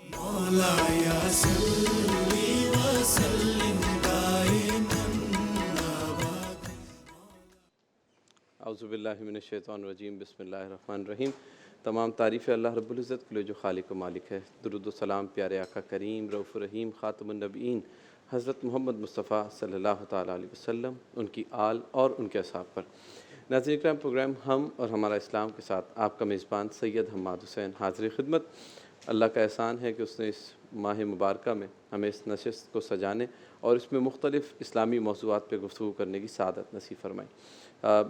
مولاي صل وسلم دائما اعوذ باللہ من الشیطان الرجیم، بسم اللہ الرحمن الرحیم۔ تمام تعریف اللہ رب العزت کے لیے جو خالق و مالک ہے۔ درود و سلام پیارے آقا کریم رؤوف الرحیم خاتم النبیین حضرت محمد مصطفیٰ صلی اللہ تعالیٰ علیہ وسلم، ان کی آل اور ان کے اصحاب پر۔ ناظرین کرام، پروگرام ہم اور ہمارا اسلام کے ساتھ آپ کا میزبان سید حماد حسین حاضر خدمت۔ اللہ کا احسان ہے کہ اس نے اس ماہ مبارکہ میں ہمیں اس نشست کو سجانے اور اس میں مختلف اسلامی موضوعات پہ گفتگو کرنے کی سعادت نصیب فرمائی۔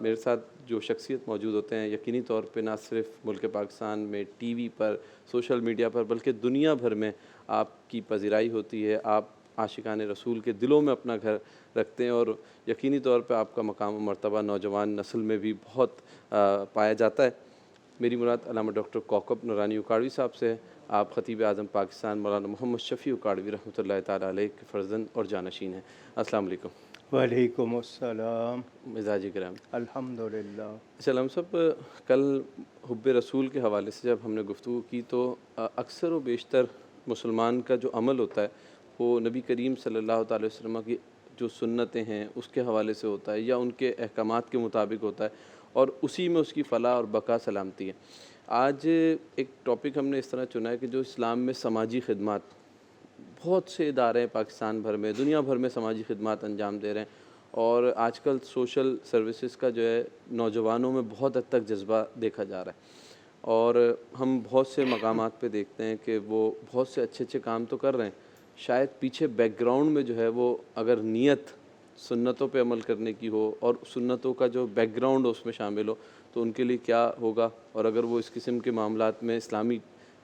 میرے ساتھ جو شخصیت موجود ہوتے ہیں، یقینی طور پہ نہ صرف ملک پاکستان میں ٹی وی پر، سوشل میڈیا پر، بلکہ دنیا بھر میں آپ کی پذیرائی ہوتی ہے۔ آپ عاشقان رسول کے دلوں میں اپنا گھر رکھتے ہیں اور یقینی طور پہ آپ کا مقام و مرتبہ نوجوان نسل میں بھی بہت پایا جاتا ہے۔ میری مراد علامہ ڈاکٹر کوکب نورانی اکاڑوی صاحب سے ہے۔ آپ خطیب اعظم پاکستان مولانا محمد شفیع اکاڑوی رحمۃ اللہ تعالیٰ علیہ کے فرزند اور جانشین ہیں۔ السلام علیکم۔ وعلیکم السلام۔ مزاجی کرام۔ الحمدللہ۔ اچھا علامہ صاحب، کل حب رسول کے حوالے سے جب ہم نے گفتگو کی تو اکثر و بیشتر مسلمان کا جو عمل ہوتا ہے وہ نبی کریم صلی اللہ تعالی وسلم کی جو سنتیں ہیں اس کے حوالے سے ہوتا ہے یا ان کے احکامات کے مطابق ہوتا ہے، اور اسی میں اس کی فلاح اور بقا سلامتی ہے۔ آج ایک ٹاپک ہم نے اس طرح چنا ہے کہ جو اسلام میں سماجی خدمات، بہت سے ادارے ہیں پاکستان بھر میں، دنیا بھر میں سماجی خدمات انجام دے رہے ہیں، اور آج کل سوشل سروسز کا جو ہے نوجوانوں میں بہت حد تک جذبہ دیکھا جا رہا ہے، اور ہم بہت سے مقامات پہ دیکھتے ہیں کہ وہ بہت سے اچھے اچھے کام تو کر رہے ہیں، شاید پیچھے بیک گراؤنڈ میں جو ہے وہ اگر نیت سنتوں پہ عمل کرنے کی ہو اور سنتوں کا جو بیک گراؤنڈ اس میں شامل ہو تو ان کے لیے کیا ہوگا، اور اگر وہ اس قسم کے معاملات میں اسلامی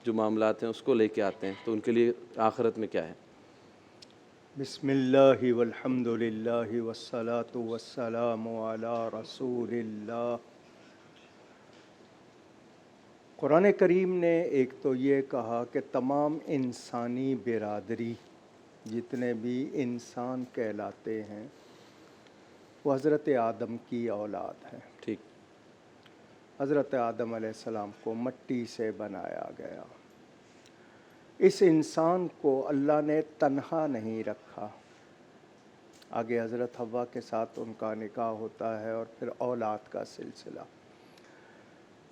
جو معاملات ہیں اس کو لے کے آتے ہیں تو ان کے لیے آخرت میں کیا ہے۔ بسم اللہ والحمد للہ والصلاة والسلام علی رسول اللہ۔ قرآن کریم نے ایک تو یہ کہا کہ تمام انسانی برادری، جتنے بھی انسان کہلاتے ہیں، وہ حضرت آدم کی اولاد ہیں۔ ٹھیک۔ حضرت آدم علیہ السلام کو مٹی سے بنایا گیا۔ اس انسان کو اللہ نے تنہا نہیں رکھا، آگے حضرت حوا کے ساتھ ان کا نکاح ہوتا ہے اور پھر اولاد کا سلسلہ،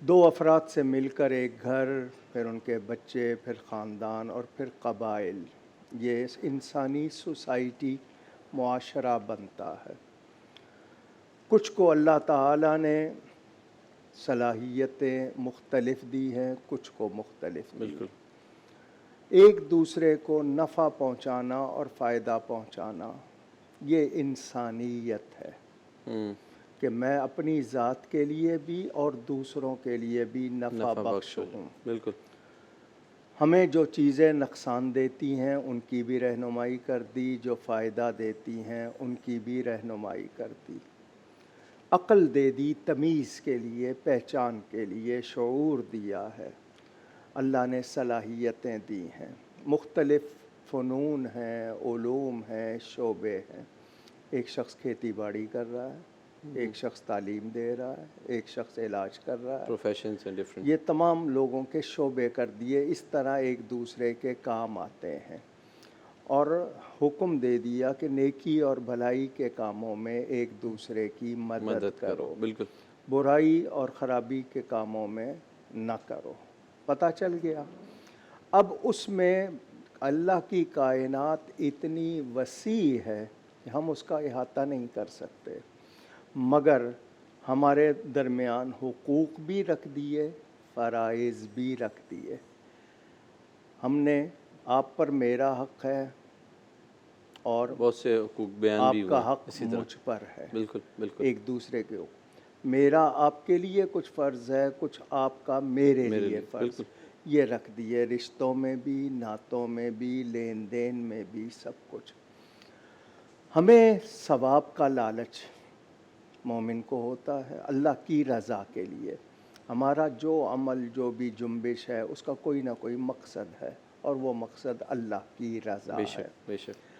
دو افراد سے مل کر ایک گھر، پھر ان کے بچے، پھر خاندان اور پھر قبائل، یہ انسانی سوسائٹی معاشرہ بنتا ہے۔ کچھ کو اللہ تعالیٰ نے صلاحیتیں مختلف دی ہیں، کچھ کو مختلف دی۔ بالکل۔ ایک دوسرے کو نفع پہنچانا اور فائدہ پہنچانا، یہ انسانیت ہے کہ میں اپنی ذات کے لیے بھی اور دوسروں کے لیے بھی نفع بخش ہوں۔ بالکل۔ ہمیں جو چیزیں نقصان دیتی ہیں ان کی بھی رہنمائی کر دی، جو فائدہ دیتی ہیں ان کی بھی رہنمائی کر دی، عقل دے دی تمیز کے لیے، پہچان کے لیے، شعور دیا ہے، اللہ نے صلاحیتیں دی ہیں، مختلف فنون ہیں، علوم ہیں، شعبے ہیں۔ ایک شخص کھیتی باڑی کر رہا ہے، ایک شخص تعلیم دے رہا ہے، ایک شخص علاج کر رہا ہے، پروفیشنز ہیں ڈفرینٹ۔ یہ تمام لوگوں کے شعبے کر دیے، اس طرح ایک دوسرے کے کام آتے ہیں، اور حکم دے دیا کہ نیکی اور بھلائی کے کاموں میں ایک دوسرے کی مدد کرو، بالکل۔ برائی اور خرابی کے کاموں میں نہ کرو۔ پتہ چل گیا۔ اب اس میں اللہ کی کائنات اتنی وسیع ہے کہ ہم اس کا احاطہ نہیں کر سکتے، مگر ہمارے درمیان حقوق بھی رکھ دیے، فرائض بھی رکھ دیے۔ ہم نے آپ پر میرا حق ہے اور بہت سے حقوق بیان بھی آپ ہوئے کا حق اسی طرح۔ مجھ پر ہے، بالکل بالکل۔ ایک دوسرے کے حقوق۔ میرا آپ کے لیے کچھ فرض ہے، کچھ آپ کا میرے لیے فرض، یہ رکھ دیے، رشتوں میں بھی، نعتوں میں بھی، لین دین میں بھی، سب کچھ۔ ہمیں ثواب کا لالچ مومن کو ہوتا ہے، اللہ کی رضا کے لیے۔ ہمارا جو عمل، جو بھی جنبش ہے، اس کا کوئی نہ کوئی مقصد ہے، اور وہ مقصد اللہ کی رضا ہے۔ بے شک بے شک۔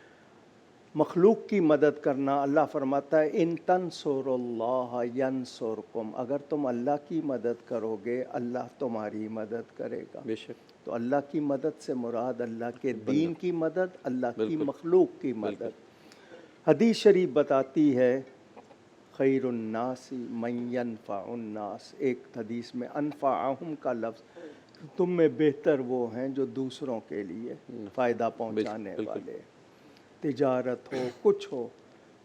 مخلوق کی مدد کرنا، اللہ فرماتا ہے ان تنصروا اللہ ینصرکم، اگر تم اللہ کی مدد کرو گے اللہ تمہاری مدد کرے گا۔ بے شک۔ تو اللہ کی مدد سے مراد اللہ کے دین کی مدد، اللہ کی مخلوق کی مدد۔ حدیث شریف بتاتی ہے خیر الناس من ینفع الناس، ایک حدیث میں انفعہم کا لفظ، تم میں بہتر وہ ہیں جو دوسروں کے لیے فائدہ پہنچانے والے، تجارت ہو کچھ ہو،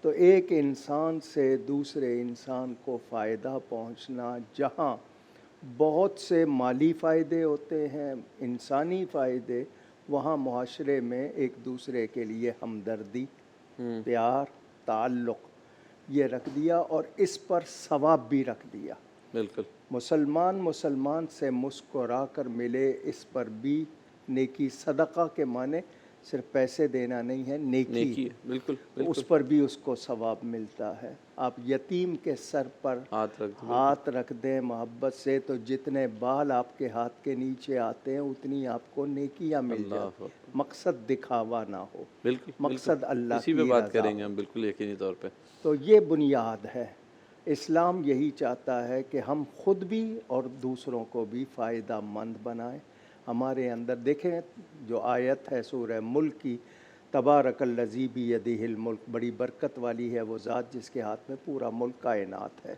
تو ایک انسان سے دوسرے انسان کو فائدہ پہنچنا، جہاں بہت سے مالی فائدے ہوتے ہیں، انسانی فائدے، وہاں معاشرے میں ایک دوسرے کے لیے ہمدردی، پیار، تعلق یہ رکھ دیا، اور اس پر ثواب بھی رکھ دیا۔ بالکل مسلمان سے مسکرا کر ملے، اس پر بھی نیکی، صدقہ کے معنی صرف پیسے دینا نہیں ہے، نیکی ہے، بالکل اس پر بھی اس کو ثواب ملتا ہے۔ آپ یتیم کے سر پر ہاتھ رکھ دیں محبت سے، تو جتنے بال آپ کے ہاتھ کے نیچے آتے ہیں اتنی آپ کو نیکیاں مل جاتی، مقصد دکھاوا نہ ہو، بالکل مقصد اللہ اسی کی پہ بات رضا کریں گے ہو۔ ہم بالکل یقینی طور پہ۔ تو یہ بنیاد ہے، اسلام یہی چاہتا ہے کہ ہم خود بھی اور دوسروں کو بھی فائدہ مند بنائیں۔ ہمارے اندر دیکھیں جو آیت ہے سورہ ملک کی، تبارک الذی بیدہ الملک، بڑی برکت والی ہے وہ ذات جس کے ہاتھ میں پورا ملک کائنات ہے۔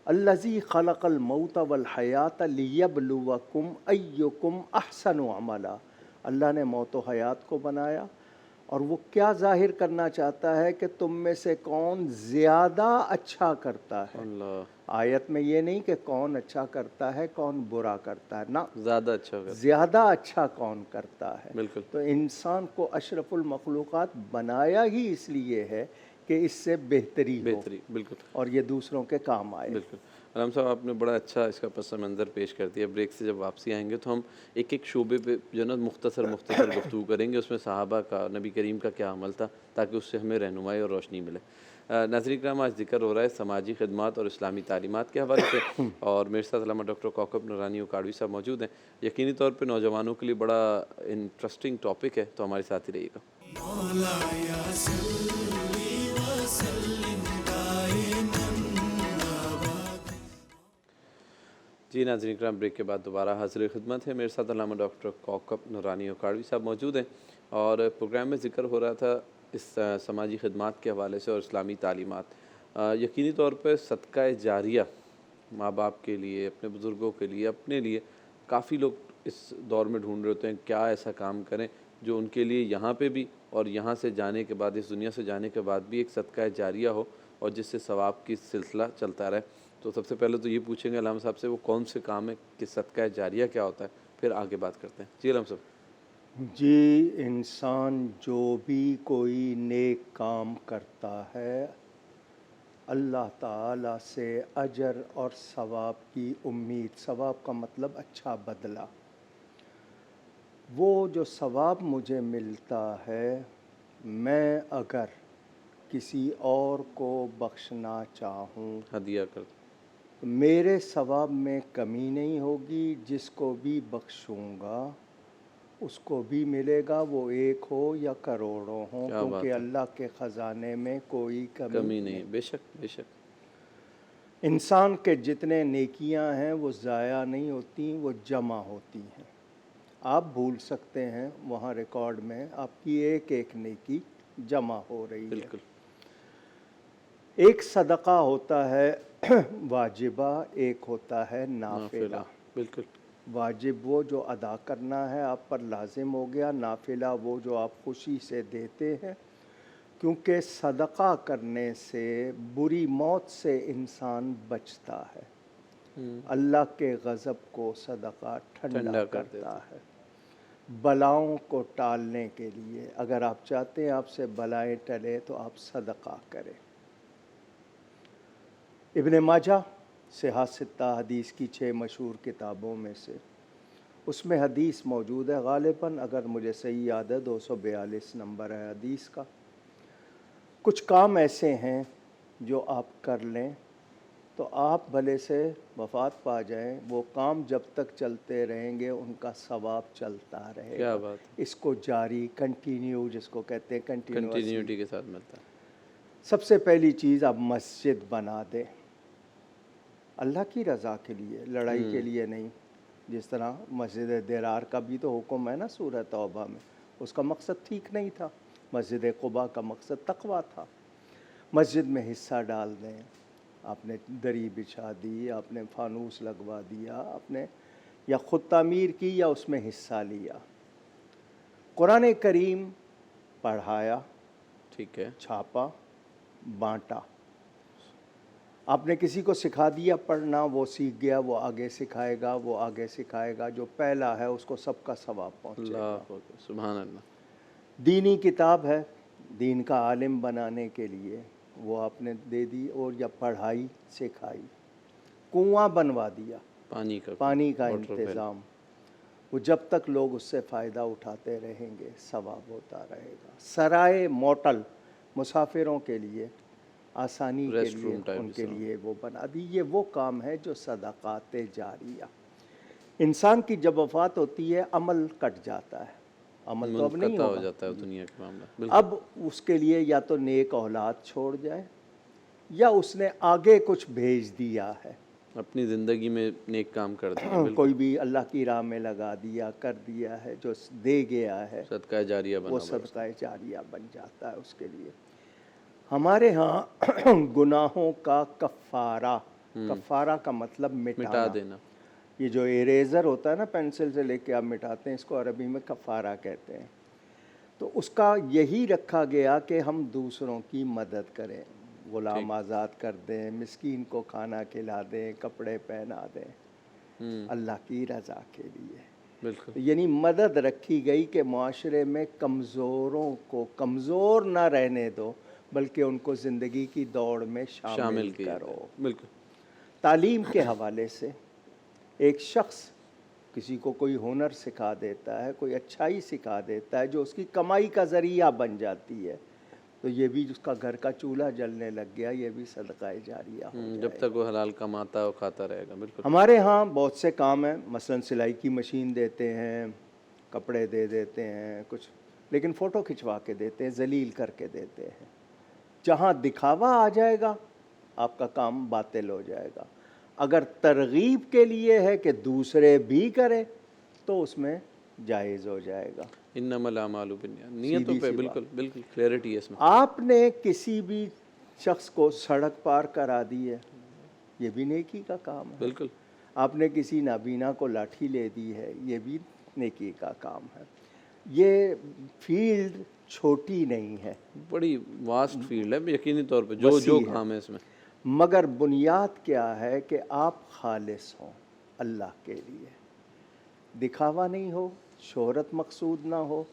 الذی خلق الموت والحیات لیبلوکم ایکم احسن عملا، اللہ نے موت و حیات کو بنایا، اور وہ کیا ظاہر کرنا چاہتا ہے کہ تم میں سے کون زیادہ اچھا کرتا ہے۔ اللہ، آیت میں یہ نہیں کہ کون اچھا کرتا ہے کون برا کرتا ہے، نہ، زیادہ اچھا ہوگا، زیادہ اچھا کون کرتا ہے۔ بالکل۔ تو انسان کو اشرف المخلوقات بنایا ہی اس لیے ہے کہ اس سے بہتری ہو بالکل اور یہ دوسروں کے کام آئے۔ بالکل۔ علام صاحب آپ نے بڑا اچھا اس کا پس منظر پیش کر دیا۔ بریک سے جب واپسی آئیں گے تو ہم ایک ایک شعبے پہ جو نا مختصر گفتگو کریں گے، اس میں صحابہ کا، نبی کریم کا کیا عمل تھا، تاکہ اس سے ہمیں رہنمائی اور روشنی ملے۔ ناظرین کرام، آج ذکر ہو رہا ہے سماجی خدمات اور اسلامی تعلیمات کے حوالے سے، اور میرے ساتھ علامہ ڈاکٹر کوکب نورانی اکاڑوی صاحب موجود ہیں۔ یقینی طور پہ نوجوانوں کے لیے بڑا انٹرسٹنگ ٹاپک ہے، تو ہمارے ساتھ ہی رہیے گا۔ مولایا صلی وسلم دائما ابدا۔ جی ناظرین کرام، بریک کے بعد دوبارہ حاضر خدمت ہے۔ میرے ساتھ علامہ ڈاکٹر کوکب نورانی اکاڑوی صاحب موجود ہیں، اور پروگرام میں ذکر ہو رہا تھا اس سماجی خدمات کے حوالے سے اور اسلامی تعلیمات۔ یقینی طور پہ صدقہ جاریہ ماں باپ کے لیے، اپنے بزرگوں کے لیے، اپنے لیے، کافی لوگ اس دور میں ڈھونڈ رہے ہوتے ہیں کیا ایسا کام کریں جو ان کے لیے یہاں پہ بھی اور یہاں سے جانے کے بعد، اس دنیا سے جانے کے بعد بھی ایک صدقہ جاریہ ہو، اور جس سے ثواب کی سلسلہ چلتا رہے۔ تو سب سے پہلے تو یہ پوچھیں گے علامہ صاحب سے وہ کون سے کام ہے کہ صدقہ جاریہ کیا ہوتا ہے، پھر آگے بات کرتے ہیں۔ جی علامہ صاحب۔ جی، انسان جو بھی کوئی نیک کام کرتا ہے اللہ تعالیٰ سے اجر اور ثواب کی امید، ثواب کا مطلب اچھا بدلہ، وہ جو ثواب مجھے ملتا ہے، میں اگر کسی اور کو بخشنا چاہوں ہدیہ کر دو۔ میرے ثواب میں کمی نہیں ہوگی، جس کو بھی بخشوں گا اس کو بھی ملے گا، وہ ایک ہو یا کروڑوں ہوں، کیا بات کیونکہ ہے، اللہ کے خزانے میں کوئی کمی نہیں، بے شک بے شک۔ انسان کے جتنے نیکیاں ہیں وہ ضائع نہیں ہوتی، وہ جمع ہوتی ہیں۔ آپ بھول سکتے ہیں، وہاں ریکارڈ میں آپ کی ایک ایک نیکی جمع ہو رہی ہے۔ بالکل۔ ایک صدقہ ہوتا ہے واجبہ، ایک ہوتا ہے نافلہ۔ بالکل۔ واجب وہ جو ادا کرنا ہے آپ پر لازم ہو گیا، نافلہ وہ جو آپ خوشی سے دیتے ہیں، کیونکہ صدقہ کرنے سے بری موت سے انسان بچتا ہے۔ اللہ کے غضب کو صدقہ ٹھنڈا کرتا ہے، بلاؤں کو ٹالنے کے لیے۔ اگر آپ چاہتے ہیں آپ سے بلائیں ٹلے تو آپ صدقہ کریں۔ ابن ماجہ صحاح ستہ حدیث کی 6 مشہور کتابوں میں سے اس میں حدیث موجود ہے، غالباً اگر مجھے صحیح یاد ہے 242 نمبر ہے حدیث کا۔ کچھ کام ایسے ہیں جو آپ کر لیں تو آپ بھلے سے وفات پا جائیں، وہ کام جب تک چلتے رہیں گے ان کا ثواب چلتا رہے گا۔ کیا بات ہے، اس کو جاری، کنٹینیو جس کو کہتے ہیں، کنٹینیوٹی کے ساتھ ملتا ہے۔ سب سے پہلی چیز آپ مسجد بنا دیں، اللہ کی رضا کے لیے، لڑائی کے لیے نہیں۔ جس طرح مسجد درار کا بھی تو حکم ہے نا سورہ توبہ میں، اس کا مقصد ٹھیک نہیں تھا۔ مسجد قباء کا مقصد تقویٰ تھا۔ مسجد میں حصہ ڈال دیں، آپ نے دری بچھا دی، آپ نے فانوس لگوا دیا، آپ نے یا خود تعمیر کی یا اس میں حصہ لیا۔ قرآن کریم پڑھایا، ٹھیک ہے، چھاپا، بانٹا۔ آپ نے کسی کو سکھا دیا پڑھنا، وہ سیکھ گیا، وہ آگے سکھائے گا، وہ آگے سکھائے گا، جو پہلا ہے اس کو سب کا ثواب پہنچے گا۔ اللہ اکبر، سبحان اللہ۔ دینی کتاب ہے، دین کا عالم بنانے کے لیے وہ آپ نے دے دی، اور یا پڑھائی سکھائی، کنواں بنوا دیا، پانی کا واٹر ویل۔ انتظام، وہ جب تک لوگ اس سے فائدہ اٹھاتے رہیں گے ثواب ہوتا رہے گا۔ سرائے موٹل، مسافروں کے لیے آسانی کے ریسٹ لیے روم ٹائپ ان کے جیسا۔ لیے وہ بنا دی۔ یہ وہ کام ہے جو صدقات جاریہ۔ انسان کی جب وفات ہوتی ہے عمل کٹ جاتا ہے، عمل تو اب نہیں منقطع ہو ہوگا، جاتا ہے دنیا کے معاملہ، بالکل۔ اب اس کے لیے یا تو نیک اولاد چھوڑ جائے یا اس نے آگے کچھ بھیج دیا ہے، اپنی زندگی میں نیک کام کر دیں، بالکل، کوئی بھی اللہ کی راہ میں لگا دیا، کر دیا ہے، جو دے گیا ہے صدقہ جاریہ بنا وہ ہوا ہے۔ صدقہ جاریہ بن جاتا ہے اس کے لیے۔ ہمارے ہاں گناہوں کا کفارہ، کفارہ کا مطلب مٹا مٹانا۔ دینا، یہ جو اریزر ہوتا ہے نا، پینسل سے لے کے آپ مٹاتے ہیں، اس کو عربی میں کفارہ کہتے ہیں۔ تو اس کا یہی رکھا گیا کہ ہم دوسروں کی مدد کریں، غلام آزاد کر دیں، مسکین کو کھانا کھلا دیں، کپڑے پہنا دیں، اللہ کی رضا کے لیے۔ بالکل، یعنی مدد رکھی گئی کہ معاشرے میں کمزوروں کو کمزور نہ رہنے دو، بلکہ ان کو زندگی کی دوڑ میں شامل کیا کرو۔ جائے، بالکل، تعلیم کے حوالے سے ایک شخص کسی کو کوئی ہنر سکھا دیتا ہے، کوئی اچھائی سکھا دیتا ہے جو اس کی کمائی کا ذریعہ بن جاتی ہے، تو یہ بھی اس کا گھر کا چولہا جلنے لگ گیا، یہ بھی صدقہ جاریہ ہو جائے۔ جب تک وہ حلال کماتا ہے وہ کھاتا رہے گا، بالکل۔ ہمارے ہاں بہت سے کام ہیں، مثلا سلائی کی مشین دیتے ہیں، کپڑے دے دیتے ہیں کچھ، لیکن فوٹو کھنچوا کے دیتے ہیں، ذلیل کر کے دیتے ہیں۔ جہاں دکھاوا آ جائے گا آپ کا کام باطل ہو جائے گا۔ اگر ترغیب کے لیے ہے کہ دوسرے بھی کرے تو اس میں جائز ہو جائے گا۔ انما الاعمال بالنیات، نیتوں سیدھی پہ سی بالکل بالکل کلیئرٹی ہے اس میں۔ آپ نے کسی بھی شخص کو سڑک پار کرا دی ہے، یہ بھی نیکی کا کام ہے۔ بالکل، آپ نے کسی نابینا کو لاٹھی لے دی ہے، یہ بھی نیکی کا کام ہے۔ یہ فیلڈ چھوٹی نہیں ہے، بڑی واسٹ فیلڈ ہے یقینی طور پہ، جو وسیع ہے۔ کام ہے اس میں۔ مگر بنیاد کیا ہے کہ آپ خالص ہوں اللہ کے لیے، دکھاوا نہیں ہو، شہرت مقصود نہ ہو،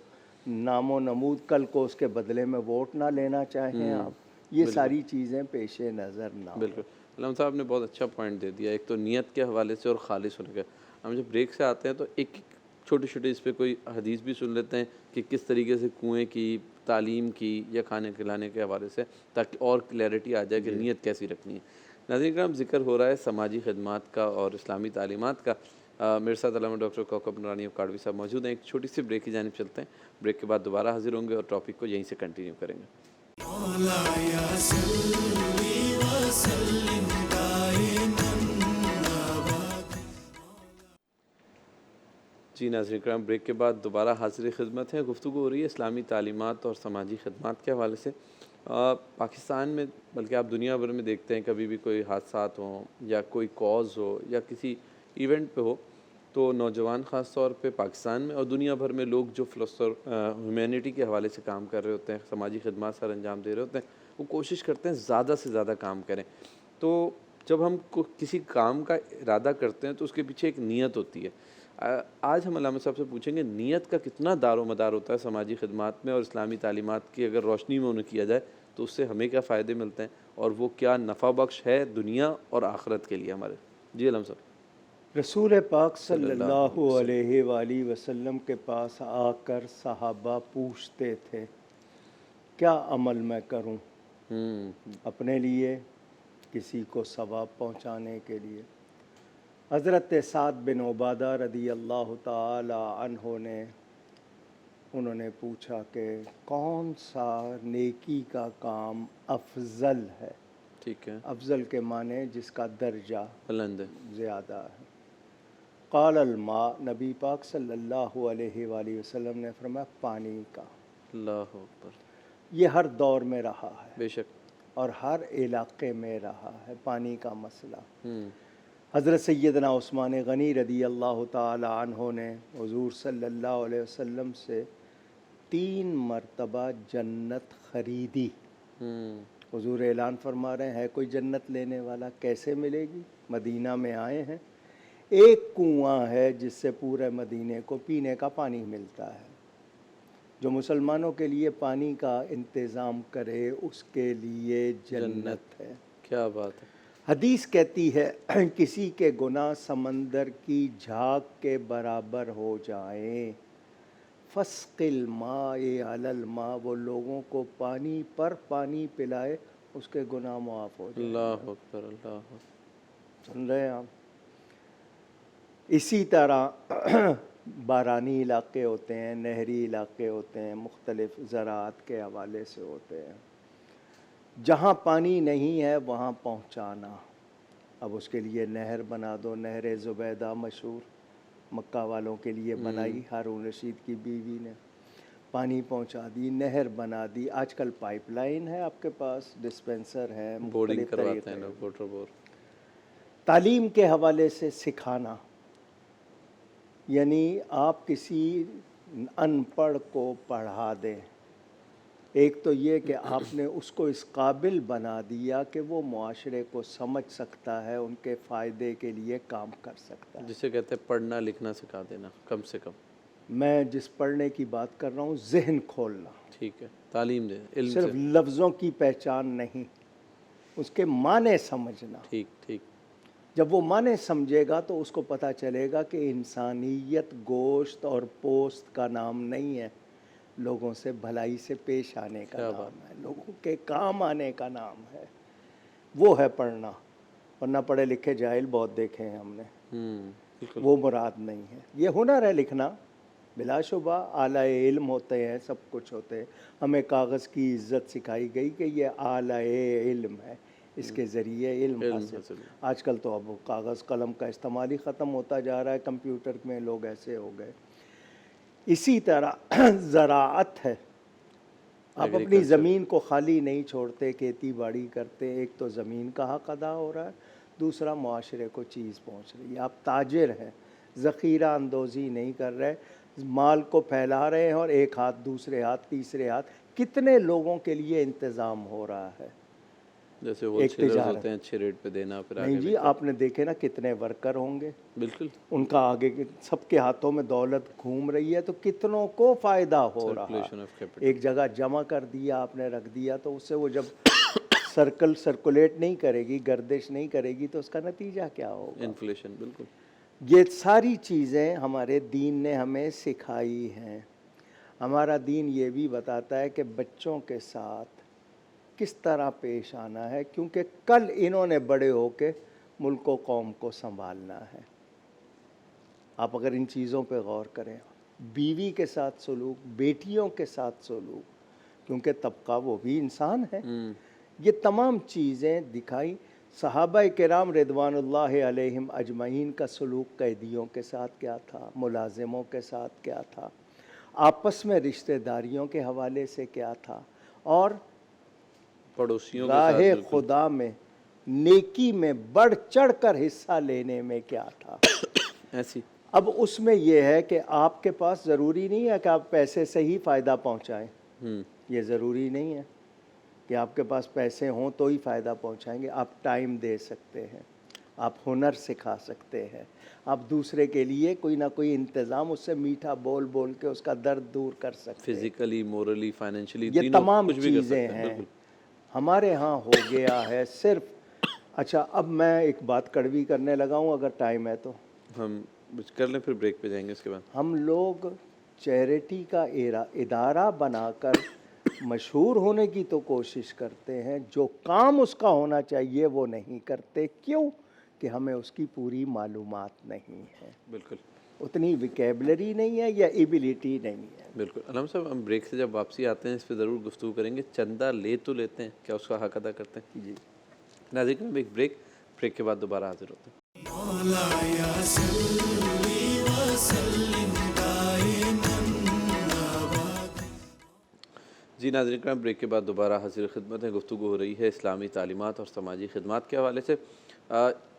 نام و نمود کل کو اس کے بدلے میں ووٹ نہ لینا چاہیں آپ، یہ ساری چیزیں پیش نظر نہ ہو۔ بالکل، علامہ صاحب نے بہت اچھا پوائنٹ دے دیا، ایک تو نیت کے حوالے سے اور خالص ہونے کا۔ ہم جب بریک سے آتے ہیں تو ایک چھوٹی چھوٹی اس پہ کوئی حدیث بھی سن لیتے ہیں کہ کس طریقے سے کنویں کی، تعلیم کی یا کھانے کھلانے کے حوالے سے، تاکہ اور کلیئرٹی آ جائے کہ نیت کیسی رکھنی ہے۔ ناظرین کرام، ذکر ہو رہا ہے سماجی خدمات کا اور اسلامی تعلیمات کا۔ میرے ساتھ علامہ ڈاکٹر کوکب نورانی کاڑوی صاحب موجود ہیں۔ ایک چھوٹی سی بریک کی جانب چلتے ہیں، بریک کے بعد دوبارہ حاضر ہوں گے اور ٹاپک کو یہیں سے کنٹینیو کریں گے۔ مولایا صلی وسلم دائما ابدا۔ جی ناظرین کرام، بریک کے بعد دوبارہ حاضر خدمت ہے۔ گفتگو ہو رہی ہے اسلامی تعلیمات اور سماجی خدمات کے حوالے سے۔ پاکستان میں بلکہ آپ دنیا بھر میں دیکھتے ہیں، کبھی بھی کوئی حادثات ہوں یا کوئی کاز ہو یا کسی ایونٹ پہ ہو، تو نوجوان خاص طور پہ پاکستان میں اور دنیا بھر میں لوگ جو ہیومینٹی کے حوالے سے کام کر رہے ہوتے ہیں، سماجی خدمات سر انجام دے رہے ہوتے ہیں، وہ کوشش کرتے ہیں زیادہ سے زیادہ کام کریں۔ تو جب ہم کسی کام کا ارادہ کرتے ہیں تو اس کے پیچھے ایک نیت ہوتی ہے۔ آج ہم علامہ صاحب سے پوچھیں گے نیت کا کتنا دار و مدار ہوتا ہے سماجی خدمات میں اور اسلامی تعلیمات کی اگر روشنی میں انہیں کیا جائے تو اس سے ہمیں کیا فائدے ملتے ہیں اور وہ کیا نفع بخش ہے دنیا اور آخرت کے لیے ہمارے۔ جی علامہ صاحب۔ رسول پاک صلی اللہ علیہ وآلہ وسلم کے پاس آ کر صحابہ پوچھتے تھے کیا عمل میں کروں اپنے لیے، کسی کو ثواب پہنچانے کے لیے۔ حضرت سعد بن عبادہ رضی اللہ تعالی عنہ نے انہوں نے پوچھا کہ کون سا نیکی کا کام افضل ہے۔ ٹھیک ہے، افضل کے معنی جس کا درجہ بلند ہے۔ زیادہ ہے۔ قال الما، نبی پاک صلی اللہ علیہ وآلہ وسلم نے فرمایا پانی کا. اللہ اکبر. یہ ہر دور میں رہا ہے بے شک. اور ہر علاقے میں رہا ہے پانی کا مسئلہ. ہوں. حضرت سیدنا عثمان غنی رضی اللہ تعالی عنہ نے حضور صلی اللہ علیہ وسلم سے 3 مرتبہ جنت خریدی. ہوں. حضور اعلان فرما رہے ہیں، ہے کوئی جنت لینے والا؟ کیسے ملے گی؟ مدینہ میں آئے ہیں، ایک کنواں ہے جس سے پورے مدینے کو پینے کا پانی ملتا ہے. جو مسلمانوں کے لیے پانی کا انتظام کرے اس کے لیے جنت ہے. کیا بات ہے. حدیث کہتی ہے کسی کے گناہ سمندر کی جھاگ کے برابر ہو جائیں، فسق الماء علی الماء، وہ لوگوں کو پانی پر پانی پلائے، اس کے گناہ معاف ہو جائیں. اللہ اکبر. اللہ اکبر. سن رہے ہیں آپ؟ اسی طرح بارانی علاقے ہوتے ہیں، نہری علاقے ہوتے ہیں، مختلف زراعت کے حوالے سے ہوتے ہیں. جہاں پانی نہیں ہے وہاں پہنچانا. اب اس کے لیے نہر بنا دو. نہر زبیدہ مشہور مکہ والوں کے لیے بنائی، ہارون رشید کی بیوی نے. پانی پہنچا دی، نہر بنا دی. آج کل پائپ لائن ہے آپ کے پاس، ڈسپینسر ہے، بورڈنگ مختلف کرواتے طریقے. ہیں لوگ، واٹر بور. تعلیم کے حوالے سے سکھانا، یعنی آپ کسی ان پڑھ کو پڑھا دیں. ایک تو یہ کہ آپ نے اس کو اس قابل بنا دیا کہ وہ معاشرے کو سمجھ سکتا ہے، ان کے فائدے کے لیے کام کر سکتا ہے. جسے کہتے ہیں پڑھنا لکھنا سکھا دینا کم سے کم. میں جس پڑھنے کی بات کر رہا ہوں، ذہن کھولنا. ٹھیک ہے. تعلیم دے، علم صرف سے. لفظوں کی پہچان نہیں، اس کے معنی سمجھنا. ٹھیک ٹھیک. جب وہ معنی سمجھے گا تو اس کو پتہ چلے گا کہ انسانیت گوشت اور پوست کا نام نہیں ہے، لوگوں سے بھلائی سے پیش آنے کا نام ہے، لوگوں کے کام آنے کا نام ہے. وہ ہے پڑھنا. ورنہ پڑھے لکھے جاہل بہت دیکھے ہیں ہم نے، بالکل. وہ مراد نہیں ہے. یہ ہنر ہے لکھنا، بلا شبہ اعلیٰ علم ہوتے ہیں، سب کچھ ہوتے ہیں. ہمیں کاغذ کی عزت سکھائی گئی کہ یہ اعلیٰ علم ہے، اس کے ذریعے علم حاصل. آج کل تو اب کاغذ قلم کا استعمال ہی ختم ہوتا جا رہا ہے، کمپیوٹر میں لوگ ایسے ہو گئے. اسی طرح زراعت ہے. آپ اپنی زمین کو خالی نہیں چھوڑتے، کھیتی باڑی کرتے. ایک تو زمین کا حق ادا ہو رہا ہے، دوسرا معاشرے کو چیز پہنچ رہی ہے. آپ تاجر ہیں، ذخیرہ اندوزی نہیں کر رہے، مال کو پھیلا رہے ہیں، اور ایک ہاتھ دوسرے ہاتھ تیسرے ہاتھ کتنے لوگوں کے لیے انتظام ہو رہا ہے. جیسے ہول سیلرز ہوتے ہیں، اچھے ریٹ پہ دینا، پھر نہیں جی، آپ نے دیکھے نا کتنے ورکر ہوں گے. بالکل. ان کا آگے سب کے ہاتھوں میں دولت گھوم رہی ہے، تو کتنوں کو فائدہ ہو رہا ہے. ایک جگہ جمع کر دیا آپ نے، رکھ دیا، تو اس سے وہ جب سرکولیٹ نہیں کرے گی، گردش نہیں کرے گی، تو اس کا نتیجہ کیا ہوگا؟ انفلیشن. بالکل. یہ ساری چیزیں ہمارے دین نے ہمیں سکھائی ہیں. ہمارا دین یہ بھی بتاتا ہے کہ بچوں کے ساتھ کس طرح پیش آنا ہے، کیونکہ کل انہوں نے بڑے ہو کے ملک و قوم کو سنبھالنا ہے. آپ اگر ان چیزوں پہ غور کریں، بیوی کے ساتھ سلوک، بیٹیوں کے ساتھ سلوک، کیونکہ طبقہ وہ بھی انسان ہے، یہ تمام چیزیں دکھائی. صحابہ کرام رضوان اللہ علیہم اجمعین کا سلوک قیدیوں کے ساتھ کیا تھا، ملازموں کے ساتھ کیا تھا، آپس میں رشتہ داریوں کے حوالے سے کیا تھا، اور پڑوسیوں کے راہ ساتھ خدا میں نیکی میں بڑھ چڑھ کر حصہ لینے میں کیا تھا. ایسی. اب اس میں یہ ہے کہ آپ کے پاس ضروری نہیں ہے کہ آپ پیسے سے ہی فائدہ پہنچائیں. یہ ضروری نہیں ہے کہ آپ کے پاس پیسے ہوں تو ہی فائدہ پہنچائیں گے. آپ ٹائم دے سکتے ہیں، آپ ہنر سکھا سکتے ہیں، آپ دوسرے کے لیے کوئی نہ کوئی انتظام، اس سے میٹھا بول بول کے اس کا درد دور کر سکتے ہیں. فزیکلی، مورلی، فائنینشلی، یہ تمام چیزیں ہیں. ہمارے ہاں ہو گیا ہے صرف. اچھا، اب میں ایک بات کڑوی کرنے لگا ہوں، اگر ٹائم ہے تو ہم کر لیں، پھر بریک پہ جائیں گے اس کے بعد. ہم لوگ چیریٹی کا ادارہ بنا کر مشہور ہونے کی تو کوشش کرتے ہیں، جو کام اس کا ہونا چاہیے وہ نہیں کرتے. کیوں؟ کہ ہمیں اس کی پوری معلومات نہیں ہے. بالکل. اتنی ویکیبلری نہیں ہے یا ایبیلٹی نہیں ہے. بالکل. علامہ صاحب، ہم بریک سے جب واپسی آتے ہیں اس پہ ضرور گفتگو کریں گے. چندہ لے تو لیتے ہیں، کیا اس کا حق ادا کرتے ہیں؟ جی ناظرین، ایک بریک کے بعد دوبارہ حاضر ہوتے ہیں. مولا یا صلی وسلم دائما أبدا. جی ناظرین کرام، بریک کے بعد دوبارہ حاضر خدمت ہے. گفتگو ہو رہی ہے اسلامی تعلیمات اور سماجی خدمات کے حوالے سے.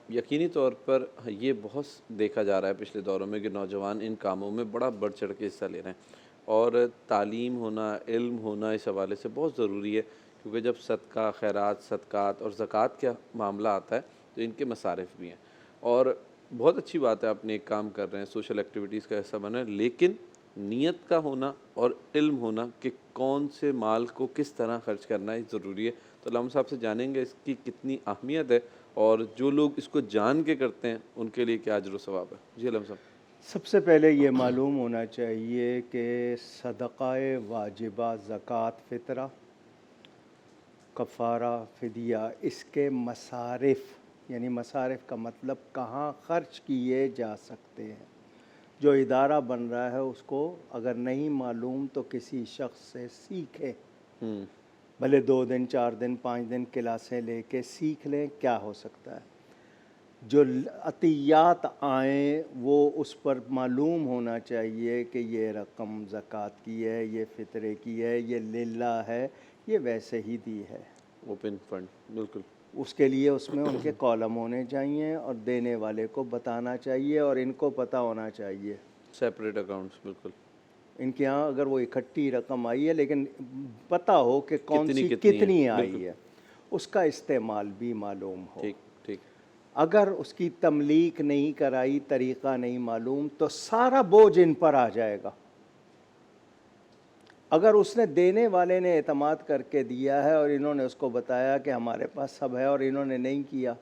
یقینی طور پر یہ بہت دیکھا جا رہا ہے پچھلے دوروں میں کہ نوجوان ان کاموں میں بڑا بڑھ چڑھ کے حصہ لے رہے ہیں، اور تعلیم ہونا، علم ہونا اس حوالے سے بہت ضروری ہے، کیونکہ جب صدقہ، خیرات، صدقات اور زکوٰۃ کا معاملہ آتا ہے تو ان کے مصارف بھی ہیں. اور بہت اچھی بات ہے آپ نے ایک کام کر رہے ہیں، سوشل ایکٹیویٹیز کا حصہ بنا ہے، لیکن نیت کا ہونا اور علم ہونا کہ کون سے مال کو کس طرح خرچ کرنا ہے ضروری ہے. تو علامہ صاحب سے جانیں گے اس کی کتنی اہمیت ہے، اور جو لوگ اس کو جان کے کرتے ہیں ان کے لیے کیا اجر و ثواب ہے. جی علامہ صاحب. سب سے پہلے یہ معلوم ہونا چاہیے کہ صدقہ واجبہ، زکوٰۃ، فطرہ، کفارہ، فدیہ، اس کے مصارف، یعنی مصارف کا مطلب کہاں خرچ کیے جا سکتے ہیں. جو ادارہ بن رہا ہے اس کو اگر نہیں معلوم تو کسی شخص سے سیکھیں، بھلے 2 دن، 4 دن، 5 دن کلاسیں لے کے سیکھ لیں کیا ہو سکتا ہے. جو عطیات آئیں وہ اس پر معلوم ہونا چاہیے کہ یہ رقم زکوٰۃ کی ہے، یہ فطرے کی ہے، یہ للہ ہے، یہ ویسے ہی دی ہے. اوپن فنڈ، بالکل. اس کے لیے اس میں ان کے کالم ہونے چاہیے اور دینے والے کو بتانا چاہیے اور ان کو پتہ ہونا چاہیے. سیپریٹ اکاؤنٹس، بالکل. ان کے ہاں اگر وہ اکٹھی رقم آئی ہے لیکن پتہ ہو کہ کون سی کتنی کتنی ہے، آئی ہے، اس کا استعمال بھی معلوم ہو. ٹھیک ٹھیک. اگر اس کی تملیک نہیں کرائی، طریقہ نہیں معلوم، تو سارا بوجھ ان پر آ جائے گا. اگر اس نے دینے والے نے اعتماد کر کے دیا ہے اور انہوں نے اس کو بتایا کہ ہمارے پاس سب ہے اور انہوں نے نہیں کیا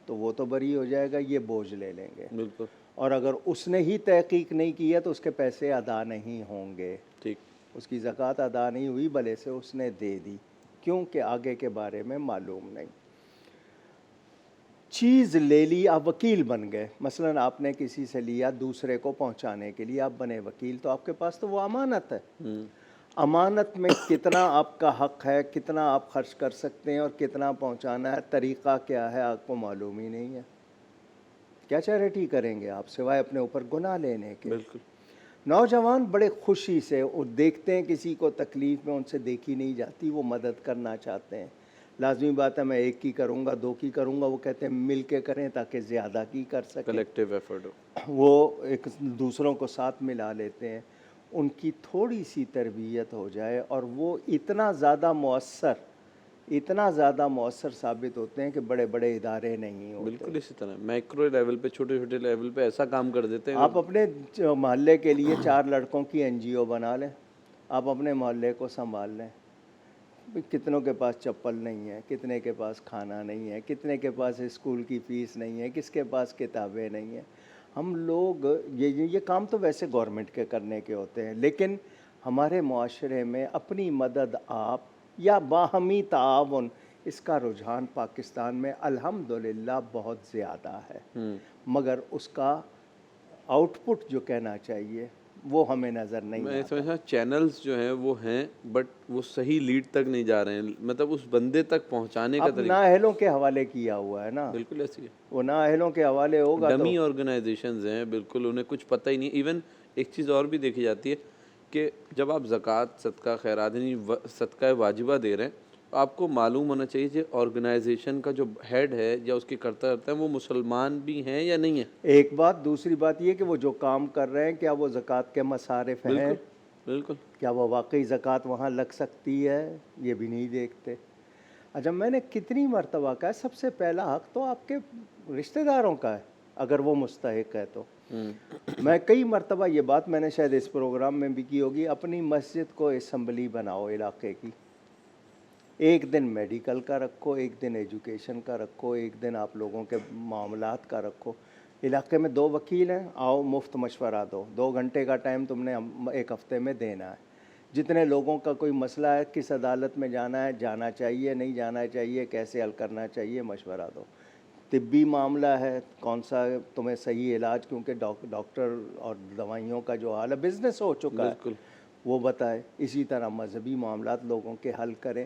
تو وہ تو بری ہو جائے گا، یہ بوجھ لے لیں گے. بالکل. اور اگر اس نے ہی تحقیق نہیں کی ہے تو اس کے پیسے ادا نہیں ہوں گے. ٹھیک. اس کی زکوٰۃ ادا نہیں ہوئی بھلے سے اس نے دے دی، کیونکہ آگے کے بارے میں معلوم نہیں. چیز لے لی، آپ وکیل بن گئے. مثلاً آپ نے کسی سے لیا دوسرے کو پہنچانے کے لیے، آپ بنے وکیل، تو آپ کے پاس تو وہ امانت ہے. امانت میں کتنا آپ کا حق ہے، کتنا آپ خرچ کر سکتے ہیں اور کتنا پہنچانا ہے، طریقہ کیا ہے، آپ کو معلوم ہی نہیں ہے. کیا چیریٹی کریں گے آپ سوائے اپنے اوپر گناہ لینے کے. بالکل. نوجوان بڑے خوشی سے وہ دیکھتے ہیں کسی کو تکلیف میں، ان سے دیکھی نہیں جاتی، وہ مدد کرنا چاہتے ہیں. لازمی بات ہے میں ایک کی کروں گا، 2 کی کروں گا، وہ کہتے ہیں مل کے کریں تاکہ زیادہ کی کر سکیں. کلیکٹیو ایفرٹ ہو. وہ ایک دوسروں کو ساتھ ملا لیتے ہیں. ان کی تھوڑی سی تربیت ہو جائے اور وہ اتنا زیادہ مؤثر ثابت ہوتے ہیں کہ بڑے بڑے ادارے نہیں ہوتے. بالکل اسی طرح مائکرو لیول پہ، چھوٹے چھوٹے لیول پہ ایسا کام کر دیتے ہیں. آپ اپنے محلے کے لیے 4 لڑکوں کی NGO بنا لیں، آپ اپنے محلے کو سنبھال لیں. کتنوں کے پاس چپل نہیں ہے، کتنے کے پاس کھانا نہیں ہے، کتنے کے پاس اسکول کی فیس نہیں ہے، کس کے پاس کتابیں نہیں ہیں. ہم لوگ یہ کام تو ویسے گورنمنٹ کے کرنے کے ہوتے ہیں، لیکن ہمارے معاشرے میں اپنی مدد آپ یا باہمی تعاون، اس کا رجحان پاکستان میں الحمدللہ بہت زیادہ ہے، مگر اس کا آؤٹ پٹ جو کہنا چاہیے وہ ہمیں نظر نہیں میں آتا. سمجھا چینلز جو ہیں وہ ہیں، بٹ وہ صحیح لیڈ تک نہیں جا رہے ہیں، مطلب اس بندے تک پہنچانے کا اب طریقہ. نااہلوں کے حوالے کیا ہوا ہے نا. بالکل ایسی ہے. وہ نااہلوں کے حوالے ہوگا تو ڈمی آرگنائزیشنز ہیں، بالکل انہیں کچھ پتہ ہی نہیں. ایون ایک چیز اور بھی دیکھی جاتی ہے کہ جب آپ زکوٰۃ، صدقہ، خیرات یعنی صدقہ واجبہ دے رہے ہیں تو آپ کو معلوم ہونا چاہیے کہ آرگنائزیشن کا جو ہیڈ ہے یا اس کے کرتا ہے وہ مسلمان بھی ہیں یا نہیں ہیں. ایک بات. دوسری بات یہ کہ وہ جو کام کر رہے ہیں کیا وہ زکوٰۃ کے مصارف ہیں؟ بالکل بالکل. کیا وہ واقعی زکوٰۃ وہاں لگ سکتی ہے؟ یہ بھی نہیں دیکھتے. اچھا میں نے کتنی مرتبہ کہا سب سے پہلا حق تو آپ کے رشتہ داروں کا ہے اگر وہ مستحق ہے تو. میں کئی مرتبہ یہ بات میں نے شاید اس پروگرام میں بھی کی ہوگی، اپنی مسجد کو اسمبلی بناؤ علاقے کی. ایک دن میڈیکل کا رکھو، ایک دن ایجوکیشن کا رکھو، ایک دن آپ لوگوں کے معاملات کا رکھو. علاقے میں 2 وکیل ہیں، آؤ مفت مشورہ دو. 2 گھنٹے کا ٹائم تم نے ایک ہفتے میں دینا ہے. جتنے لوگوں کا کوئی مسئلہ ہے، کس عدالت میں جانا ہے، جانا چاہیے نہیں جانا چاہیے، کیسے حل کرنا چاہیے، مشورہ دو. طبی معاملہ ہے، کون سا تمہیں صحیح علاج، کیونکہ ڈاکٹر اور دوائیوں کا جو حال ہے بزنس ہو چکا ہے، وہ بتائے. اسی طرح مذہبی معاملات لوگوں کے حل کریں،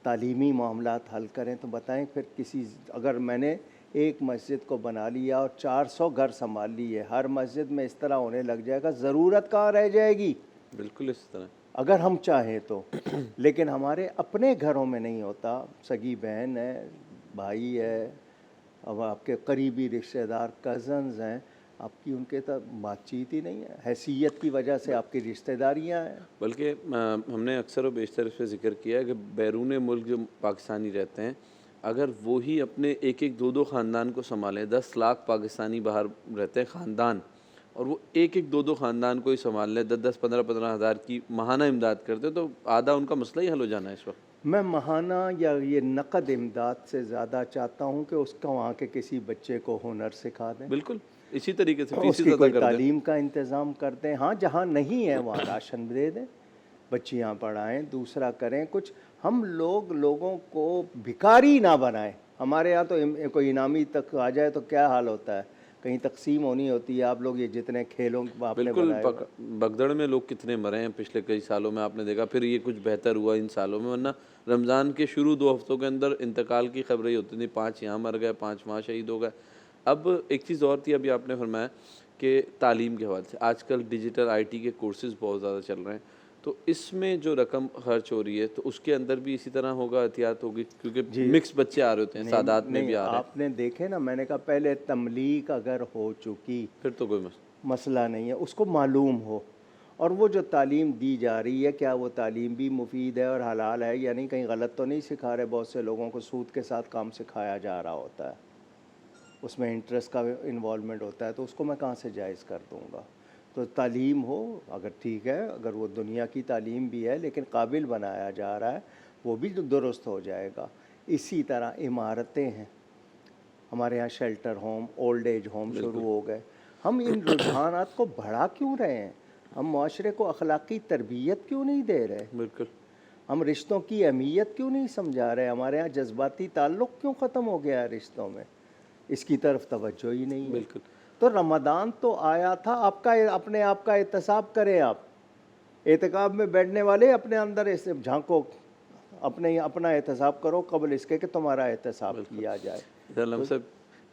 تعلیمی معاملات حل کریں تو بتائیں. پھر اگر میں نے ایک مسجد کو بنا لیا اور 400 گھر سنبھال لیے، ہر مسجد میں اس طرح ہونے لگ جائے گا، ضرورت کہاں رہ جائے گی بالکل اس طرح اگر ہم چاہیں تو. لیکن ہمارے اپنے گھروں میں نہیں ہوتا. سگی بہن ہے، بھائی ہے، اب آپ کے قریبی رشتہ دار کزنز ہیں، آپ کی ان کے تک بات چیت ہی نہیں ہے. حیثیت کی وجہ سے آپ کی رشتہ داریاں ہیں. بلکہ ہم نے اکثر و بیشتر اس پہ ذکر کیا ہے کہ بیرون ملک جو پاکستانی رہتے ہیں، اگر وہی اپنے ایک ایک دو دو خاندان کو سنبھالیں، 10 لاکھ پاکستانی باہر رہتے ہیں خاندان، اور وہ ایک ایک دو دو خاندان کو ہی سنبھال لیں، 10 15 ہزار کی ماہانہ امداد کرتے تو آدھا ان کا مسئلہ ہی حل ہو جانا ہے اس وقت. میں ماہانہ یا یہ نقد امداد سے زیادہ چاہتا ہوں کہ اس کو وہاں کے کسی بچے کو ہنر سکھا دیں، بالکل اسی طریقے سے اس فیسیں کی زیادہ کوئی کر دیں. تعلیم کا انتظام کر دیں. ہاں جہاں نہیں ہے وہاں راشن دے دیں، بچیاں پڑھائیں، دوسرا کریں کچھ. ہم لوگوں کو بھکاری نہ بنائیں. ہمارے یہاں تو کوئی انعامی تک آ جائے تو کیا حال ہوتا ہے، کہیں تقسیم ہونی ہوتی ہے. آپ لوگ یہ جتنے کھیلوں آپ نے بالکل بنائے ہوئے، بگدڑ میں لوگ کتنے مرے ہیں پچھلے کئی سالوں میں، آپ نے دیکھا. پھر یہ کچھ بہتر ہوا ان سالوں میں، ورنہ رمضان کے شروع 2 ہفتوں کے اندر انتقال کی خبریں ہی ہوتی تھیں، 5 یہاں مر گئے، 5 وہاں شہید ہو گئے. اب ایک چیز اور تھی، ابھی آپ نے فرمایا کہ تعلیم کے حوالے سے آج کل ڈیجیٹل IT کے کورسز بہت زیادہ چل رہے ہیں، تو اس میں جو رقم خرچ ہو رہی ہے تو اس کے اندر بھی اسی طرح ہوگا، احتیاط ہوگی، کیونکہ مکس بچے آ رہے ہوتے ہیں، سادات میں بھی آ رہے ہیں. آپ نے دیکھے نا، میں نے کہا پہلے تملیغ اگر ہو چکی پھر تو کوئی مسئلہ مسئلہ نہیں ہے، اس کو معلوم ہو، اور وہ جو تعلیم دی جا رہی ہے کیا وہ تعلیم بھی مفید ہے اور حلال ہے، یعنی کہیں غلط تو نہیں سکھا رہے. بہت سے لوگوں کو سود کے ساتھ کام سکھایا جا رہا ہوتا ہے، اس میں انٹرسٹ کا انوالومنٹ ہوتا ہے، تو اس کو میں کہاں سے جائز کر دوں گا. تو تعلیم ہو اگر ٹھیک ہے، اگر وہ دنیا کی تعلیم بھی ہے لیکن قابل بنایا جا رہا ہے، وہ بھی درست ہو جائے گا. اسی طرح عمارتیں ہیں، ہمارے ہاں shelter home, old age home شروع ہو گئے. ہم ان رجحانات کو بڑھا کیوں رہے ہیں؟ ہم معاشرے کو اخلاقی تربیت کیوں نہیں دے رہے؟ بالکل ہم رشتوں کی اہمیت کیوں نہیں سمجھا رہے؟ ہمارے ہاں جذباتی تعلق کیوں ختم ہو گیا ہے رشتوں میں؟ اس کی طرف توجہ ہی نہیں ہے. بالکل تو رمضان تو آیا تھا، آپ کا اپنے آپ کا احتساب کریں. آپ اعتکاف میں بیٹھنے والے اپنے اندر اسے جھانکو، اپنا احتساب کرو قبل اس کے کہ تمہارا احتساب کیا جائے. ہم صاحب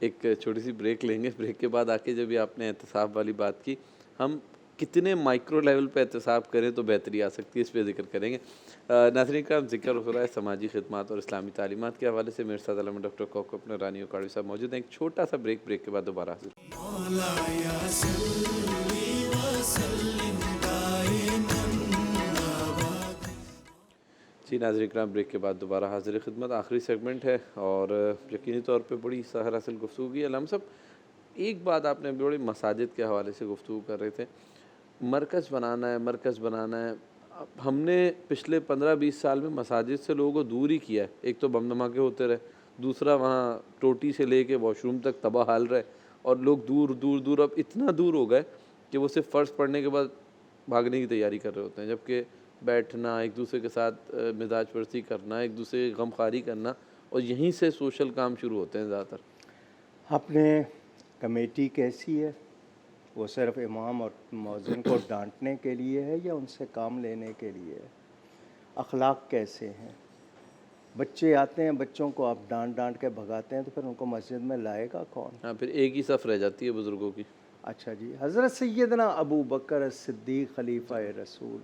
ایک چھوٹی سی بریک لیں گے. بریک کے بعد آ کے جب آپ نے احتساب والی بات کی، ہم کتنے مائکرو لیول پہ احتساب کریں تو بہتری آ سکتی ہے، اس پہ ذکر کریں گے. ناظرین کرام، ذکر ہو رہا ہے سماجی خدمات اور اسلامی تعلیمات کے حوالے سے. میرے ساتھ علامہ ڈاکٹر کوکب نورانی اوکاڑوی صاحب موجود ہیں. ایک چھوٹا سا بریک کے بعد دوبارہ حاضر. مولاي صلي وسلم دائما ابدا. جی ناظرین کرام، بریک کے بعد دوبارہ حاضر خدمت. آخری سیگمنٹ ہے اور یقینی طور پہ بڑی سحر حاصل گفتگو کی. علامہ صاحب، ایک بات آپ نے بڑی مساجد کے حوالے سے گفتگو کر رہے تھے، مرکز بنانا ہے. اب ہم نے پچھلے 15-20 سال میں مساجد سے لوگوں کو دور ہی کیا ہے. ایک تو بم دھماکے ہوتے رہے، دوسرا وہاں ٹوٹی سے لے کے واش روم تک تباہ حال رہے، اور لوگ دور دور دور اب اتنا دور ہو گئے کہ وہ صرف فرض پڑھنے کے بعد بھاگنے کی تیاری کر رہے ہوتے ہیں، جبکہ بیٹھنا، ایک دوسرے کے ساتھ مزاج پرسی کرنا، ایک دوسرے کی غمخواری کرنا، اور یہیں سے سوشل کام شروع ہوتے ہیں زیادہ تر. اپنے کمیٹی کیسی ہے؟ وہ صرف امام اور مؤذن کو ڈانٹنے کے لیے ہے یا ان سے کام لینے کے لیے ہے؟ اخلاق کیسے ہیں؟ بچے آتے ہیں، بچوں کو آپ ڈانٹ کے بھگاتے ہیں تو پھر ان کو مسجد میں لائے گا کون؟ ہاں، پھر ایک ہی صف رہ جاتی ہے بزرگوں کی. اچھا جی، حضرت سیدنا ابو بکر صدیق خلیفہ رسول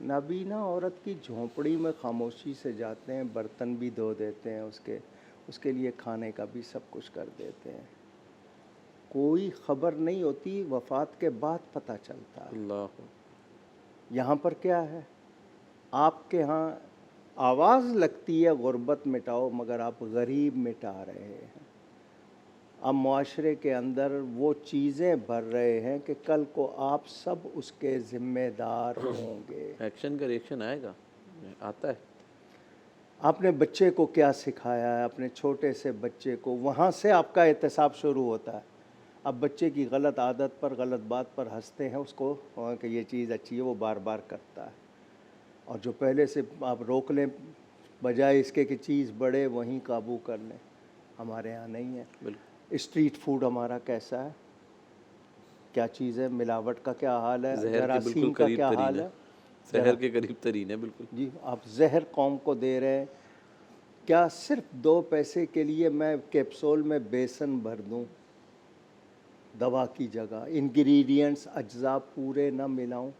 نابینا عورت کی جھونپڑی میں خاموشی سے جاتے ہیں، برتن بھی دھو دیتے ہیں، اس کے لیے کھانے کا بھی سب کچھ کر دیتے ہیں. کوئی خبر نہیں ہوتی، وفات کے بعد پتہ چلتا ہے. اللہ. یہاں پر کیا ہے؟ آپ کے ہاں آواز لگتی ہے غربت مٹاؤ، مگر آپ غریب مٹا رہے ہیں. اب معاشرے کے اندر وہ چیزیں بھر رہے ہیں کہ کل کو آپ سب اس کے ذمہ دار ہوں گے. ایکشن کا ریئیکشن آئے گا، آتا ہے. آپ نے بچے کو کیا سکھایا ہے؟ اپنے چھوٹے سے بچے کو، وہاں سے آپ کا احتساب شروع ہوتا ہے. اب بچے کی غلط عادت پر، غلط بات پر ہنستے ہیں اس کو کہ یہ چیز اچھی ہے، وہ بار بار کرتا ہے. اور جو پہلے سے آپ روک لیں بجائے اس کے کہ چیز بڑھے، وہیں قابو کر لیں. ہمارے ہاں نہیں ہے. بالکل. اسٹریٹ فوڈ ہمارا کیسا ہے؟ کیا چیز ہے؟ ملاوٹ کا کیا حال ہے؟ زہر کے بالکل جراثیم کا قریب کیا ترین حال ہے، ہے؟ زہر کے قریب ترین ہے. بالکل. جی، آپ زہر قوم کو دے رہے ہیں. کیا صرف 2 پیسے کے لیے میں کیپسول میں بیسن بھر دوں دوا کی جگہ، انگریڈینٹس اجزاء پورے نہ ملاؤں؟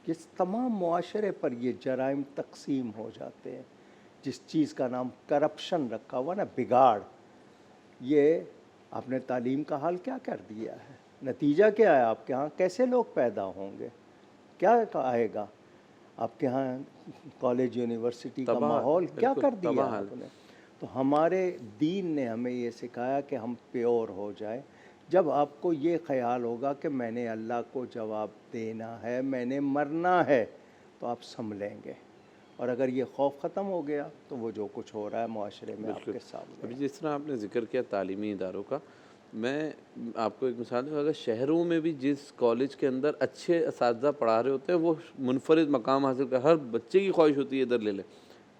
یہ تمام معاشرے پر یہ جرائم تقسیم ہو جاتے ہیں. جس چیز کا نام کرپشن رکھا ہوا نا، بگاڑ، یہ آپ نے تعلیم کا حال کیا کر دیا ہے. نتیجہ کیا ہے آپ کے ہاں؟ کیسے لوگ پیدا ہوں گے؟ کیا آئے گا آپ کے ہاں؟ کالج یونیورسٹی کا ماحول کیا کر دیا آپ نے؟ تو ہمارے دین نے ہمیں یہ سکھایا کہ ہم پیور ہو جائیں. جب آپ کو یہ خیال ہوگا کہ میں نے اللہ کو جواب دینا ہے، میں نے مرنا ہے، تو آپ سنبھلیں گے. اور اگر یہ خوف ختم ہو گیا تو وہ جو کچھ ہو رہا ہے معاشرے میں آپ کے سامنے. ابھی جس طرح آپ نے ذکر کیا تعلیمی اداروں کا، میں آپ کو ایک مثال دوں. اگر شہروں میں بھی جس کالج کے اندر اچھے اساتذہ پڑھا رہے ہوتے ہیں وہ منفرد مقام حاصل کر، ہر بچے کی خواہش ہوتی ہے ادھر لے لیں،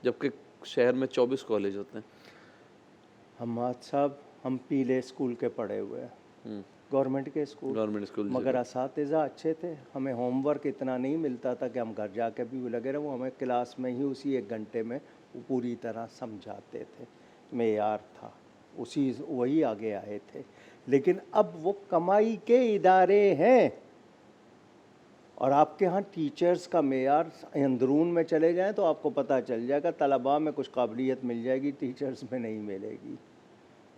جبکہ شہر میں 24 کالج ہوتے ہیں. حماد صاحب، ہم پیلے اسکول کے پڑھے ہوئے ہیں، گورنمنٹ کے اسکول، مگر اساتذہ اچھے تھے. ہمیں ہوم ورک اتنا نہیں ملتا تھا کہ ہم گھر جا کے بھی لگے رہے. وہ ہمیں کلاس میں ہی اسی 1 گھنٹے میں وہ پوری طرح سمجھاتے تھے. معیار تھا، وہی آگے آئے تھے. لیکن اب وہ کمائی کے ادارے ہیں، اور آپ کے ہاں ٹیچرز کا معیار اندرون میں چلے جائیں تو آپ کو پتہ چل جائے گا طلباء میں کچھ قابلیت مل جائے گی، ٹیچرز میں نہیں ملے گی.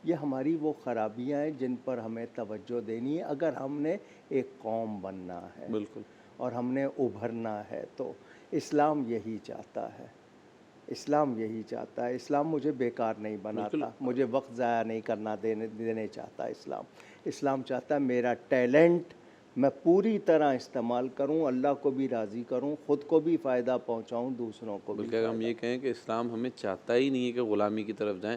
یہ ہماری وہ خرابیاں ہیں جن پر ہمیں توجہ دینی ہے اگر ہم نے ایک قوم بننا ہے. بالکل. اور ہم نے ابھرنا ہے. تو اسلام یہی چاہتا ہے، اسلام یہی چاہتا ہے. اسلام مجھے بیکار نہیں بناتا، مجھے وقت ضائع نہیں کرنا دینے چاہتا. اسلام چاہتا ہے میرا ٹیلنٹ میں پوری طرح استعمال کروں، اللہ کو بھی راضی کروں، خود کو بھی فائدہ پہنچاؤں، دوسروں کو بھی. بلکہ اگر ہم یہ کہیں کہ اسلام ہمیں چاہتا ہی نہیں ہے کہ غلامی کی طرف جائیں،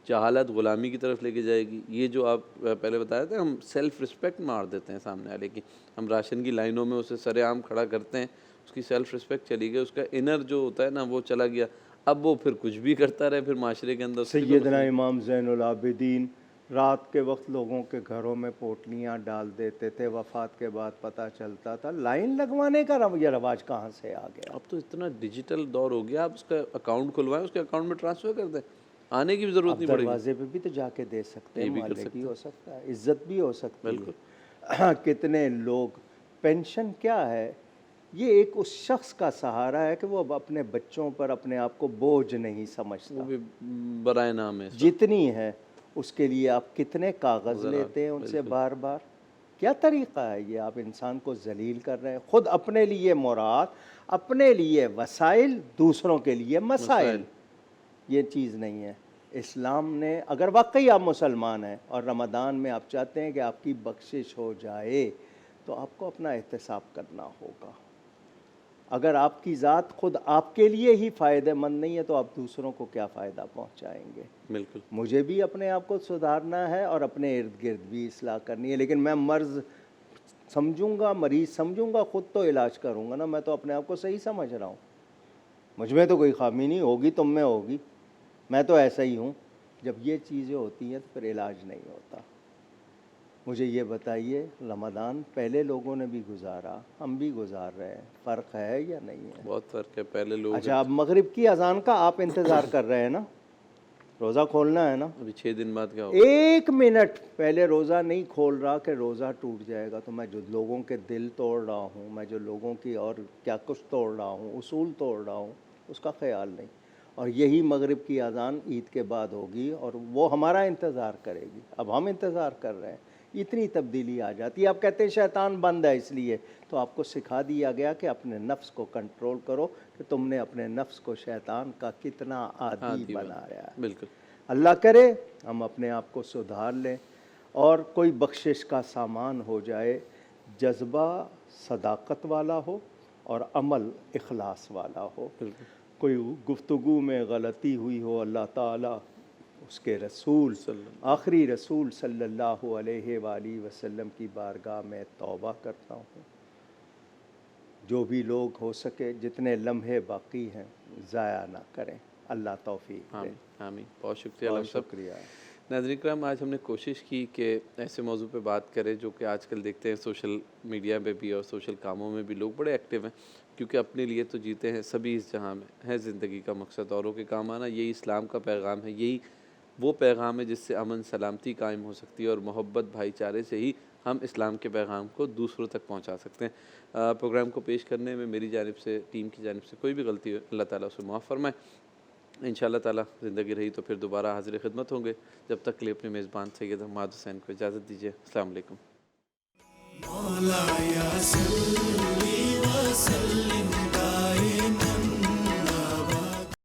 جہالت غلامی کی طرف لے کے جائے گی. یہ جو آپ پہلے بتایا تھا، ہم سیلف رسپیکٹ مار دیتے ہیں سامنے والے کی. ہم راشن کی لائنوں میں اسے سر عام کھڑا کرتے ہیں، اس کی سیلف رسپیکٹ چلی گئی، اس کا انر جو ہوتا ہے نا وہ چلا گیا. اب وہ پھر کچھ بھی کرتا رہے، پھر معاشرے کے اندر. سیدنا امام زین العابدین رات کے وقت لوگوں کے گھروں میں پوٹلیاں ڈال دیتے تھے، وفات کے بعد پتہ چلتا تھا. لائن لگوانے کا یہ رواج کہاں سے آ گیا؟ اب تو اتنا ڈیجیٹل دور ہو گیا، آپ اس کا اکاؤنٹ کھلوائیں، اس کے اکاؤنٹ میں ٹرانسفر کر دیں، آنے کی بھی ضرورت نہیں پڑے گی. دروازے پہ بھی تو جا کے دے سکتے ہیں، مالک بھی ہو سکتا ہے، عزت بھی ہو سکتی ہے. بالکل. کتنے لوگ پینشن کیا ہے؟ یہ ایک اس شخص کا سہارا ہے کہ وہ اب اپنے بچوں پر اپنے آپ کو بوجھ نہیں سمجھتا. وہ بھی برائے نام ہے. جتنی ہے اس کے لیے آپ کتنے کاغذ لیتے ہیں ان سے بار بار؟ کیا طریقہ ہے یہ؟ آپ انسان کو ذلیل کر رہے ہیں. خود اپنے لیے مراد، اپنے لیے وسائل، دوسروں کے لیے مسائل. یہ چیز نہیں ہے. اسلام نے، اگر واقعی آپ مسلمان ہیں اور رمضان میں آپ چاہتے ہیں کہ آپ کی بخشش ہو جائے تو آپ کو اپنا احتساب کرنا ہوگا. اگر آپ کی ذات خود آپ کے لیے ہی فائدہ مند نہیں ہے تو آپ دوسروں کو کیا فائدہ پہنچائیں گے؟ بالکل. مجھے بھی اپنے آپ کو سدھارنا ہے اور اپنے ارد گرد بھی اصلاح کرنی ہے. لیکن میں مرض سمجھوں گا، مریض سمجھوں گا، خود تو علاج کروں گا نا. میں تو اپنے آپ کو صحیح سمجھ رہا ہوں، مجھ میں تو کوئی خامی نہیں ہوگی، تم میں ہوگی، میں تو ایسا ہی ہوں. جب یہ چیزیں ہوتی ہیں تو پھر علاج نہیں ہوتا. مجھے یہ بتائیے، رمضان پہلے لوگوں نے بھی گزارا، ہم بھی گزار رہے ہیں، فرق ہے یا نہیں ہے؟ بہت فرق ہے. پہلے لوگ، اچھا، اب مغرب کی اذان کا آپ انتظار کر رہے ہیں نا، روزہ کھولنا ہے نا. ابھی 6 دن بعد کیا ہوگا؟ 1 منٹ پہلے روزہ نہیں کھول رہا کہ روزہ ٹوٹ جائے گا. تو میں جو لوگوں کے دل توڑ رہا ہوں، میں جو لوگوں کی اور کیا کچھ توڑ رہا ہوں، اصول توڑ رہا ہوں، اس کا خیال نہیں. اور یہی مغرب کی اذان عید کے بعد ہوگی اور وہ ہمارا انتظار کرے گی. اب ہم انتظار کر رہے ہیں. اتنی تبدیلی آ جاتی ہے. آپ کہتے ہیں شیطان بند ہے اس لیے، تو آپ کو سکھا دیا گیا کہ اپنے نفس کو کنٹرول کرو، کہ تم نے اپنے نفس کو شیطان کا کتنا عادی بنایا ہے. بالکل. اللہ کرے ہم اپنے آپ کو سدھار لیں اور کوئی بخشش کا سامان ہو جائے، جذبہ صداقت والا ہو اور عمل اخلاص والا ہو. کوئی گفتگو میں غلطی ہوئی ہو، اللہ تعالیٰ، اس کے رسول، آخری رسول صلی اللہ علیہ وآلہ وسلم کی بارگاہ میں توبہ کرتا ہوں. جو بھی لوگ ہو سکے جتنے لمحے باقی ہیں ضائع نہ کریں. اللہ توفیق دے. آمین. بہت شکریہ. بہت شکریہ. ناظرین کرام، آج ہم نے کوشش کی کہ ایسے موضوع پہ بات کریں جو کہ آج کل دیکھتے ہیں سوشل میڈیا پہ بھی اور سوشل کاموں میں بھی لوگ بڑے ایکٹیو ہیں، کیونکہ اپنے لیے تو جیتے ہیں، سبھی اس جہاں میں ہے زندگی کا مقصد اوروں کے کام آنا، یہی اسلام کا پیغام ہے، یہی وہ پیغام ہے جس سے امن سلامتی قائم ہو سکتی ہے، اور محبت بھائی چارے سے ہی ہم اسلام کے پیغام کو دوسروں تک پہنچا سکتے ہیں۔ پروگرام کو پیش کرنے میں میری جانب سے، ٹیم کی جانب سے کوئی بھی غلطی ہو اللہ تعالیٰ اسے معاف فرمائے۔ انشاءاللہ تعالیٰ زندگی رہی تو پھر دوبارہ حاضر خدمت ہوں گے، جب تک کے لیے اپنے میزبان سید حماد حسین کو اجازت دیجیے۔ السلام علیکم۔ مولایا صلی